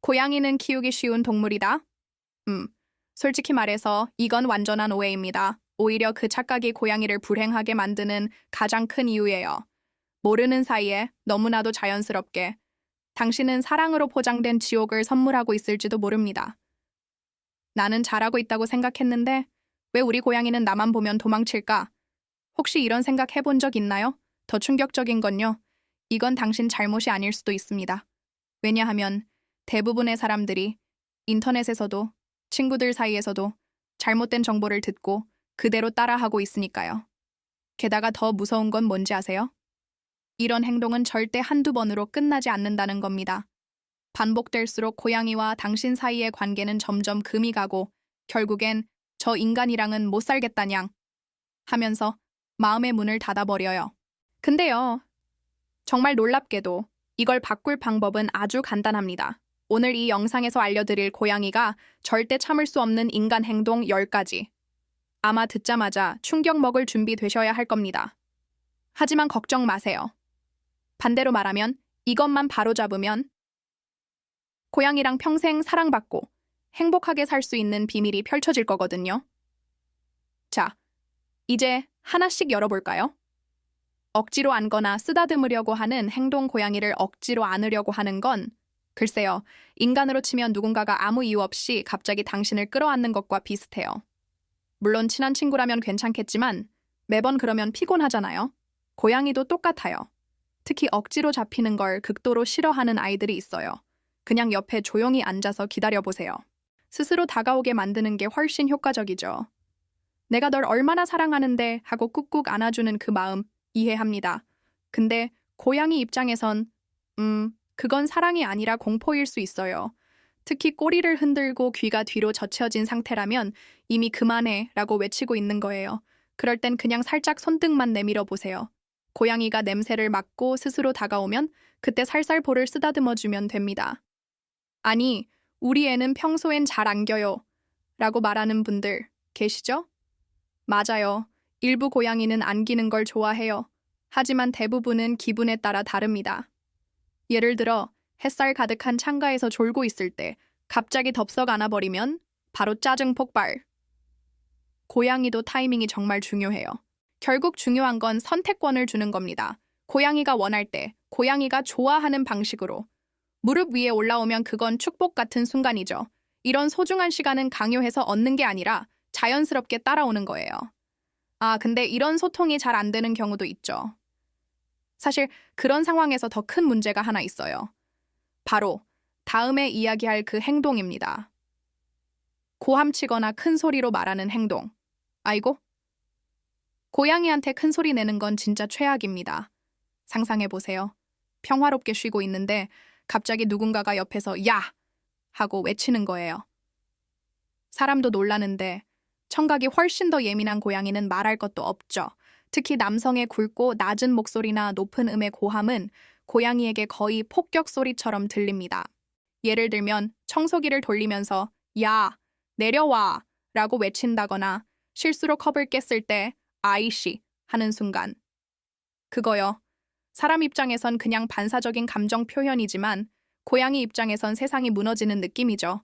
고양이는 키우기 쉬운 동물이다? 솔직히 말해서 이건 완전한 오해입니다. 오히려 그 착각이 고양이를 불행하게 만드는 가장 큰 이유예요. 모르는 사이에 너무나도 자연스럽게 당신은 사랑으로 포장된 지옥을 선물하고 있을지도 모릅니다. 나는 잘하고 있다고 생각했는데 왜 우리 고양이는 나만 보면 도망칠까? 혹시 이런 생각 해본 적 있나요? 더 충격적인 건요. 이건 당신 잘못이 아닐 수도 있습니다. 왜냐하면 대부분의 사람들이 인터넷에서도 친구들 사이에서도 잘못된 정보를 듣고 그대로 따라하고 있으니까요. 게다가 더 무서운 건 뭔지 아세요? 이런 행동은 절대 한두 번으로 끝나지 않는다는 겁니다. 반복될수록 고양이와 당신 사이의 관계는 점점 금이 가고 결국엔 저 인간이랑은 못 살겠다냥 하면서 마음의 문을 닫아버려요. 근데요, 정말 놀랍게도 이걸 바꿀 방법은 아주 간단합니다. 오늘 이 영상에서 알려드릴 고양이가 절대 참을 수 없는 인간 행동 10가지. 아마 듣자마자 충격 먹을 준비 되셔야 할 겁니다. 하지만 걱정 마세요. 반대로 말하면 이것만 바로잡으면 고양이랑 평생 사랑받고 행복하게 살 수 있는 비밀이 펼쳐질 거거든요. 자, 이제 하나씩 열어볼까요? 억지로 안거나 쓰다듬으려고 하는 행동 고양이를 억지로 안으려고 하는 건 글쎄요, 인간으로 치면 누군가가 아무 이유 없이 갑자기 당신을 끌어안는 것과 비슷해요. 물론 친한 친구라면 괜찮겠지만 매번 그러면 피곤하잖아요. 고양이도 똑같아요. 특히 억지로 잡히는 걸 극도로 싫어하는 아이들이 있어요. 그냥 옆에 조용히 앉아서 기다려보세요. 스스로 다가오게 만드는 게 훨씬 효과적이죠. 내가 널 얼마나 사랑하는데 하고 꾹꾹 안아주는 그 마음 이해합니다. 근데 고양이 입장에선 그건 사랑이 아니라 공포일 수 있어요. 특히 꼬리를 흔들고 귀가 뒤로 젖혀진 상태라면 이미 그만해 라고 외치고 있는 거예요. 그럴 땐 그냥 살짝 손등만 내밀어 보세요. 고양이가 냄새를 맡고 스스로 다가오면 그때 살살 볼을 쓰다듬어주면 됩니다. 아니, 우리 애는 평소엔 잘 안겨요 라고 말하는 분들 계시죠? 맞아요. 일부 고양이는 안기는 걸 좋아해요. 하지만 대부분은 기분에 따라 다릅니다. 예를 들어 햇살 가득한 창가에서 졸고 있을 때 갑자기 덥석 안아버리면 바로 짜증 폭발. 고양이도 타이밍이 정말 중요해요. 결국 중요한 건 선택권을 주는 겁니다. 고양이가 원할 때, 고양이가 좋아하는 방식으로. 무릎 위에 올라오면 그건 축복 같은 순간이죠. 이런 소중한 시간은 강요해서 얻는 게 아니라 자연스럽게 따라오는 거예요. 근데 이런 소통이 잘 안 되는 경우도 있죠. 사실 그런 상황에서 더 큰 문제가 하나 있어요. 바로 다음에 이야기할 그 행동입니다. 고함치거나 큰 소리로 말하는 행동. 아이고? 고양이한테 큰 소리 내는 건 진짜 최악입니다. 상상해보세요. 평화롭게 쉬고 있는데 갑자기 누군가가 옆에서 야! 하고 외치는 거예요. 사람도 놀라는데 청각이 훨씬 더 예민한 고양이는 말할 것도 없죠. 특히 남성의 굵고 낮은 목소리나 높은 음의 고함은 고양이에게 거의 폭격 소리처럼 들립니다. 예를 들면 청소기를 돌리면서 야, 내려와 라고 외친다거나 실수로 컵을 깼을 때 아이씨 하는 순간. 그거요. 사람 입장에선 그냥 반사적인 감정 표현이지만 고양이 입장에선 세상이 무너지는 느낌이죠.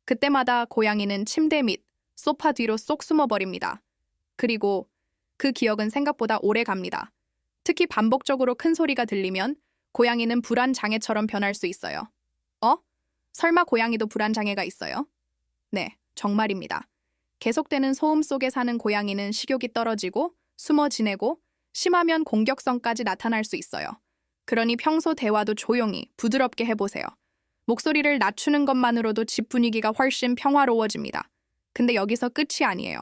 그때마다 고양이는 침대 밑, 소파 뒤로 쏙 숨어버립니다. 그리고 그 기억은 생각보다 오래 갑니다. 특히 반복적으로 큰 소리가 들리면 고양이는 불안장애처럼 변할 수 있어요. 설마 고양이도 불안장애가 있어요? 네, 정말입니다. 계속되는 소음 속에 사는 고양이는 식욕이 떨어지고 숨어 지내고 심하면 공격성까지 나타날 수 있어요. 그러니 평소 대화도 조용히 부드럽게 해보세요. 목소리를 낮추는 것만으로도 집 분위기가 훨씬 평화로워집니다. 근데 여기서 끝이 아니에요.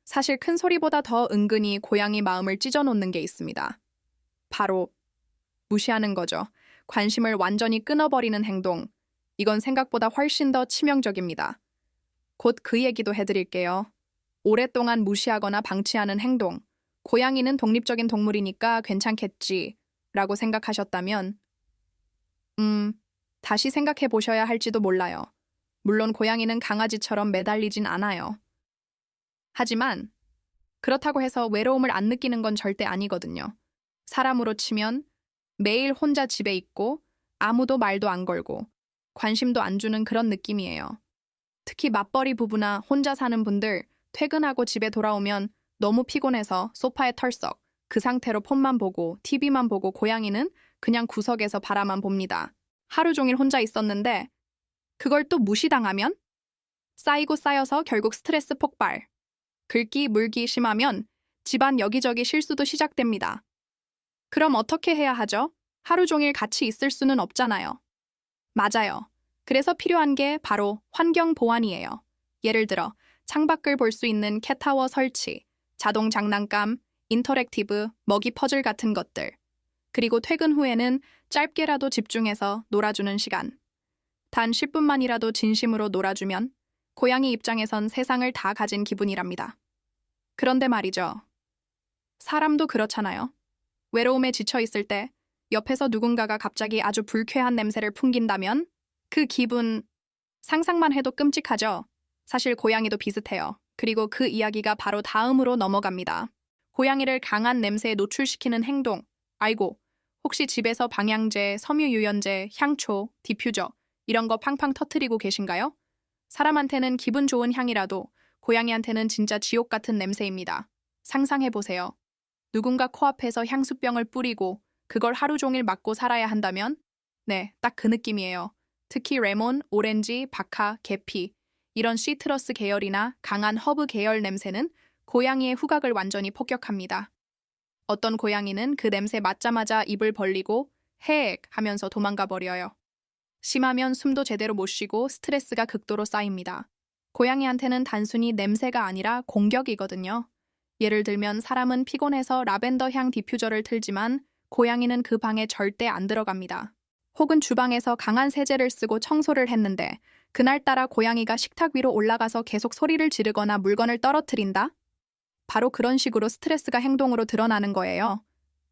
사실 큰 소리보다 더 은근히 고양이 마음을 찢어놓는 게 있습니다. 바로 무시하는 거죠. 관심을 완전히 끊어버리는 행동. 이건 생각보다 훨씬 더 치명적입니다. 곧 그 얘기도 해드릴게요. 오랫동안 무시하거나 방치하는 행동. 고양이는 독립적인 동물이니까 괜찮겠지 라고 생각하셨다면 다시 생각해 보셔야 할지도 몰라요. 물론 고양이는 강아지처럼 매달리진 않아요. 하지만 그렇다고 해서 외로움을 안 느끼는 건 절대 아니거든요. 사람으로 치면 매일 혼자 집에 있고 아무도 말도 안 걸고 관심도 안 주는 그런 느낌이에요. 특히 맞벌이 부부나 혼자 사는 분들 퇴근하고 집에 돌아오면 너무 피곤해서 소파에 털썩 그 상태로 폰만 보고 TV만 보고 고양이는 그냥 구석에서 바라만 봅니다. 하루 종일 혼자 있었는데 그걸 또 무시당하면 쌓이고 쌓여서 결국 스트레스 폭발. 긁기 물기 심하면 집안 여기저기 실수도 시작됩니다. 그럼 어떻게 해야 하죠? 하루 종일 같이 있을 수는 없잖아요. 맞아요. 그래서 필요한 게 바로 환경 보완이에요. 예를 들어 창밖을 볼 수 있는 캣타워 설치, 자동 장난감, 인터랙티브, 먹이 퍼즐 같은 것들. 그리고 퇴근 후에는 짧게라도 집중해서 놀아주는 시간. 단 10분만이라도 진심으로 놀아주면 고양이 입장에선 세상을 다 가진 기분이랍니다. 그런데 말이죠. 사람도 그렇잖아요. 외로움에 지쳐 있을 때 옆에서 누군가가 갑자기 아주 불쾌한 냄새를 풍긴다면 그 기분 상상만 해도 끔찍하죠. 사실 고양이도 비슷해요. 그리고 그 이야기가 바로 다음으로 넘어갑니다. 고양이를 강한 냄새에 노출시키는 행동. 아이고, 혹시 집에서 방향제, 섬유유연제, 향초, 디퓨저 이런 거 팡팡 터트리고 계신가요? 사람한테는 기분 좋은 향이라도 고양이한테는 진짜 지옥 같은 냄새입니다. 상상해보세요. 누군가 코앞에서 향수병을 뿌리고 그걸 하루 종일 맡고 살아야 한다면? 네, 딱 그 느낌이에요. 특히 레몬, 오렌지, 바카, 계피 이런 시트러스 계열이나 강한 허브 계열 냄새는 고양이의 후각을 완전히 폭격합니다. 어떤 고양이는 그 냄새 맡자마자 입을 벌리고 헤익 하면서 도망가 버려요. 심하면 숨도 제대로 못 쉬고 스트레스가 극도로 쌓입니다. 고양이한테는 단순히 냄새가 아니라 공격이거든요. 예를 들면 사람은 피곤해서 라벤더 향 디퓨저를 틀지만 고양이는 그 방에 절대 안 들어갑니다. 혹은 주방에서 강한 세제를 쓰고 청소를 했는데 그날따라 고양이가 식탁 위로 올라가서 계속 소리를 지르거나 물건을 떨어뜨린다? 바로 그런 식으로 스트레스가 행동으로 드러나는 거예요.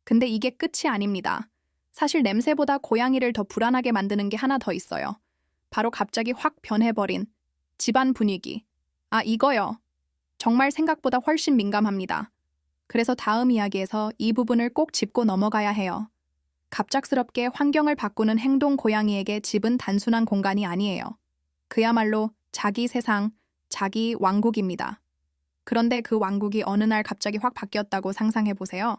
근데 이게 끝이 아닙니다. 사실 냄새보다 고양이를 더 불안하게 만드는 게 하나 더 있어요. 바로 갑자기 확 변해버린 집안 분위기. 아, 이거요. 정말 생각보다 훨씬 민감합니다. 그래서 다음 이야기에서 이 부분을 꼭 짚고 넘어가야 해요. 갑작스럽게 환경을 바꾸는 행동 고양이에게 집은 단순한 공간이 아니에요. 그야말로 자기 세상, 자기 왕국입니다. 그런데 그 왕국이 어느 날 갑자기 확 바뀌었다고 상상해보세요.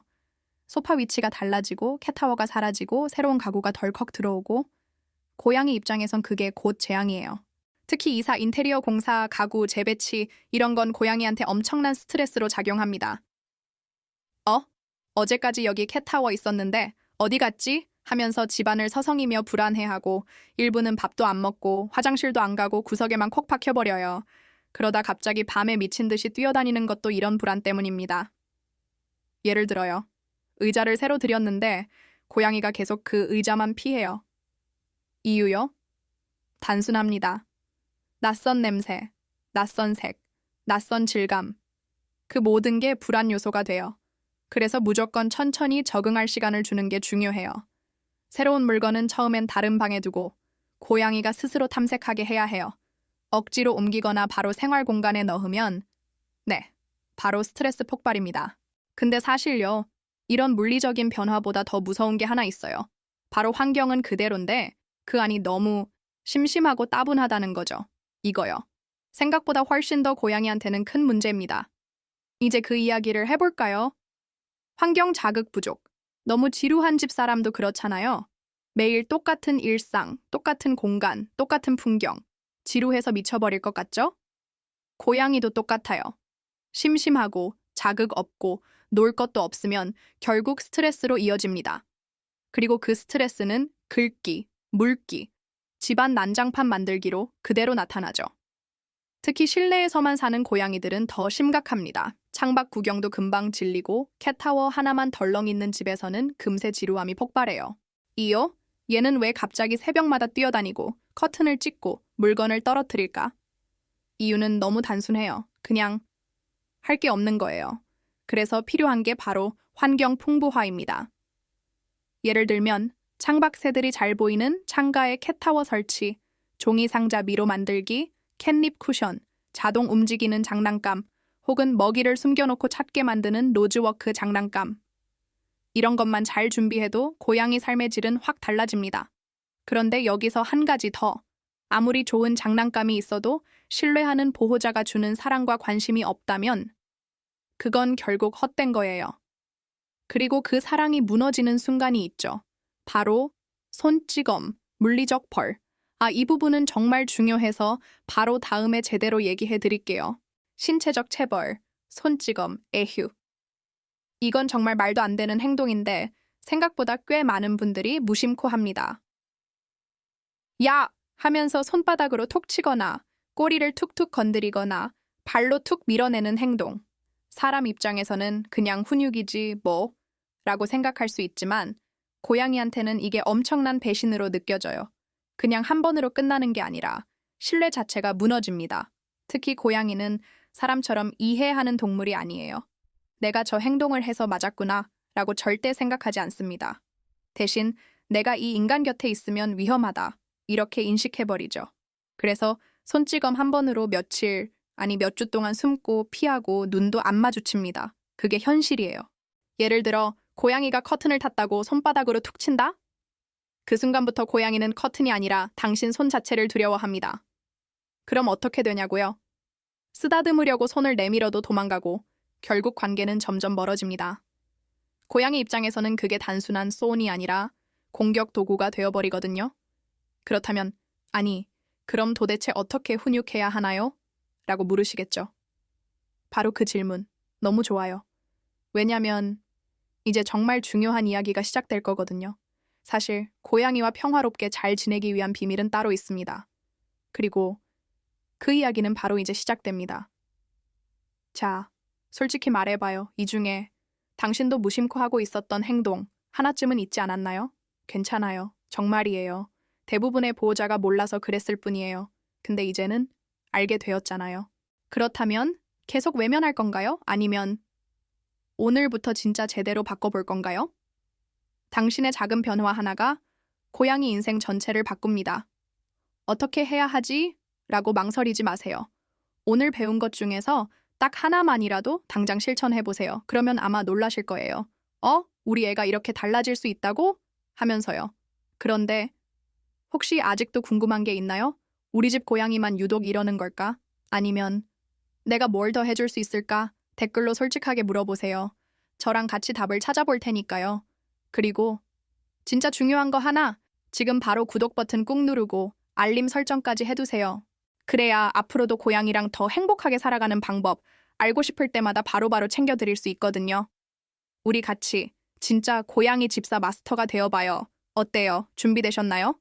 소파 위치가 달라지고 캣타워가 사라지고 새로운 가구가 덜컥 들어오고 고양이 입장에선 그게 곧 재앙이에요. 특히 이사, 인테리어 공사, 가구, 재배치 이런 건 고양이한테 엄청난 스트레스로 작용합니다. 어제까지 여기 캣타워 있었는데 어디 갔지? 하면서 집안을 서성이며 불안해하고 일부는 밥도 안 먹고 화장실도 안 가고 구석에만 콕 박혀버려요. 그러다 갑자기 밤에 미친 듯이 뛰어다니는 것도 이런 불안 때문입니다. 예를 들어요. 의자를 새로 들였는데 고양이가 계속 그 의자만 피해요. 이유요? 단순합니다. 낯선 냄새, 낯선 색, 낯선 질감. 그 모든 게 불안 요소가 돼요. 그래서 무조건 천천히 적응할 시간을 주는 게 중요해요. 새로운 물건은 처음엔 다른 방에 두고 고양이가 스스로 탐색하게 해야 해요. 억지로 옮기거나 바로 생활 공간에 넣으면 바로 스트레스 폭발입니다. 근데 사실요, 이런 물리적인 변화보다 더 무서운 게 하나 있어요. 바로 환경은 그대로인데 그 안이 너무 심심하고 따분하다는 거죠. 이거요. 생각보다 훨씬 더 고양이한테는 큰 문제입니다. 이제 그 이야기를 해볼까요? 환경 자극 부족. 너무 지루한 집사람도 그렇잖아요. 매일 똑같은 일상, 똑같은 공간, 똑같은 풍경. 지루해서 미쳐버릴 것 같죠? 고양이도 똑같아요. 심심하고 자극 없고 놀 것도 없으면 결국 스트레스로 이어집니다. 그리고 그 스트레스는 긁기, 물기, 집안 난장판 만들기로 그대로 나타나죠. 특히 실내에서만 사는 고양이들은 더 심각합니다. 창밖 구경도 금방 질리고 캣타워 하나만 덜렁 있는 집에서는 금세 지루함이 폭발해요. 이요? 얘는 왜 갑자기 새벽마다 뛰어다니고 커튼을 찢고 물건을 떨어뜨릴까? 이유는 너무 단순해요. 그냥 할 게 없는 거예요. 그래서 필요한 게 바로 환경 풍부화입니다. 예를 들면 창밖 새들이 잘 보이는 창가에 캣타워 설치, 종이 상자 미로 만들기, 캣닙 쿠션, 자동 움직이는 장난감, 혹은 먹이를 숨겨놓고 찾게 만드는 로즈워크 장난감. 이런 것만 잘 준비해도 고양이 삶의 질은 확 달라집니다. 그런데 여기서 한 가지 더, 아무리 좋은 장난감이 있어도 신뢰하는 보호자가 주는 사랑과 관심이 없다면 그건 결국 헛된 거예요. 그리고 그 사랑이 무너지는 순간이 있죠. 바로 손찌검, 물리적 벌. 이 부분은 정말 중요해서 바로 다음에 제대로 얘기해 드릴게요. 신체적 체벌, 손찌검, 애휴. 이건 정말 말도 안 되는 행동인데 생각보다 꽤 많은 분들이 무심코 합니다. 야! 하면서 손바닥으로 톡 치거나 꼬리를 툭툭 건드리거나 발로 툭 밀어내는 행동. 사람 입장에서는 그냥 훈육이지 뭐 라고 생각할 수 있지만 고양이한테는 이게 엄청난 배신으로 느껴져요. 그냥 한 번으로 끝나는 게 아니라 신뢰 자체가 무너집니다. 특히 고양이는 사람처럼 이해하는 동물이 아니에요. 내가 저 행동을 해서 맞았구나 라고 절대 생각하지 않습니다. 대신 내가 이 인간 곁에 있으면 위험하다 이렇게 인식해버리죠. 그래서 손찌검 한 번으로 며칠 아니 몇 주 동안 숨고 피하고 눈도 안 마주칩니다. 그게 현실이에요. 예를 들어 고양이가 커튼을 탔다고 손바닥으로 툭 친다? 그 순간부터 고양이는 커튼이 아니라 당신 손 자체를 두려워합니다. 그럼 어떻게 되냐고요? 쓰다듬으려고 손을 내밀어도 도망가고 결국 관계는 점점 멀어집니다. 고양이 입장에서는 그게 단순한 소원이 아니라 공격 도구가 되어버리거든요. 그렇다면 아니, 그럼 도대체 어떻게 훈육해야 하나요? 라고 물으시겠죠. 바로 그 질문, 너무 좋아요. 왜냐면 이제 정말 중요한 이야기가 시작될 거거든요. 사실 고양이와 평화롭게 잘 지내기 위한 비밀은 따로 있습니다. 그리고 그 이야기는 바로 이제 시작됩니다. 자, 솔직히 말해봐요. 이 중에 당신도 무심코 하고 있었던 행동 하나쯤은 있지 않았나요? 괜찮아요. 정말이에요. 대부분의 보호자가 몰라서 그랬을 뿐이에요. 근데 이제는 알게 되었잖아요. 그렇다면 계속 외면할 건가요? 아니면 오늘부터 진짜 제대로 바꿔볼 건가요? 당신의 작은 변화 하나가 고양이 인생 전체를 바꿉니다. 어떻게 해야 하지? 라고 망설이지 마세요. 오늘 배운 것 중에서 딱 하나만이라도 당장 실천해보세요. 그러면 아마 놀라실 거예요. 우리 애가 이렇게 달라질 수 있다고? 하면서요. 그런데 혹시 아직도 궁금한 게 있나요? 우리 집 고양이만 유독 이러는 걸까? 아니면 내가 뭘 더 해줄 수 있을까? 댓글로 솔직하게 물어보세요. 저랑 같이 답을 찾아볼 테니까요. 그리고 진짜 중요한 거 하나, 지금 바로 구독 버튼 꾹 누르고 알림 설정까지 해두세요. 그래야 앞으로도 고양이랑 더 행복하게 살아가는 방법 알고 싶을 때마다 바로바로 챙겨드릴 수 있거든요. 우리 같이 진짜 고양이 집사 마스터가 되어봐요. 어때요? 준비되셨나요?